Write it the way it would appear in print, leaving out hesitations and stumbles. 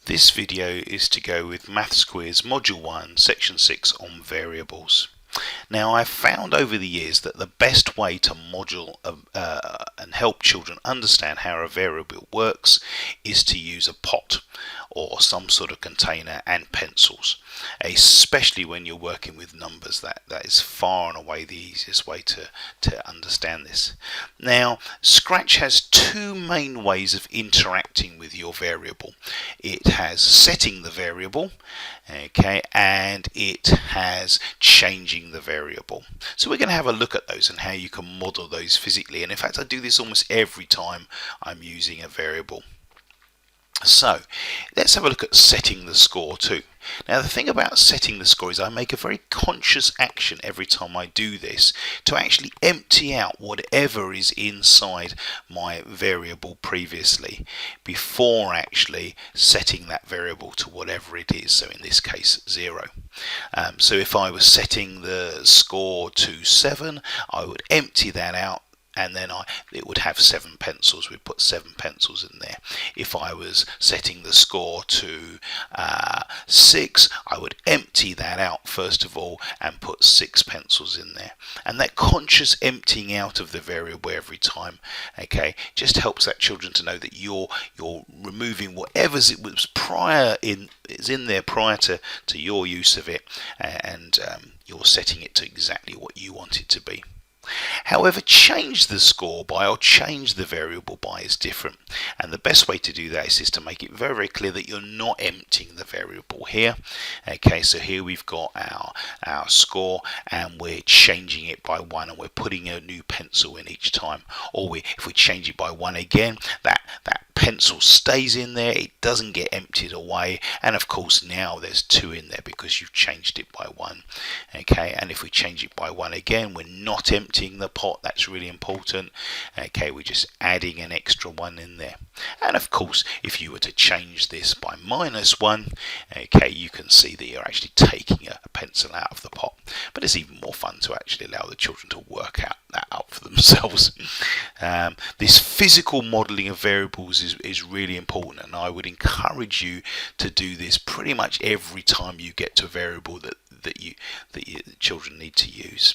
This video is to go with Maths Quiz Module 1 Section 6 on variables. Now, I've found over the years that the best way to model and help children understand how a variable works is to use a pot or some sort of container and pencils, especially when you're working with numbers. That is far and away the easiest way to understand this. Now, Scratch has two main ways of interacting with your variable. It has setting the variable, okay, and it has changing the variable. So we're going to have a look at those and how you can model those physically. And in fact, I do this almost every time I'm using a variable. So let's have a look at setting the score too. Now, the thing about setting the score is I make a very conscious action every time I do this to actually empty out whatever is inside my variable previously before actually setting that variable to whatever it is. So in this case, 0. So if I was setting the score to 7, I would empty that out, and then it would have 7 pencils. We'd put 7 pencils in there. If I was setting the score to 6, I would empty that out first of all and put 6 pencils in there. And that conscious emptying out of the variable every time, okay, just helps that children to know that you're removing whatever's it was is in there prior to your use of it, and you're setting it to exactly what you want it to be. However, change the score by or change the variable by is different, and the best way to do that is to make it very, very clear that you're not emptying the variable here. Okay, so here we've got our score, and we're changing it by 1, and we're putting a new pencil in each time. Or if we change it by 1 again, that pencil stays in there, it doesn't get emptied away, and of course now there's 2 in there because you've changed it by 1. Okay, and if we change it by 1 again, we're not emptying the pot. That's really important. Okay, we're just adding an extra 1 in there. And of course, if you were to change this by -1, okay, you can see that you're actually taking a pencil out of the pot. But it's even more fun to actually allow the children to work that out for themselves. This physical modeling of variables is really important, and I would encourage you to do this pretty much every time you get to a variable that your children need to use.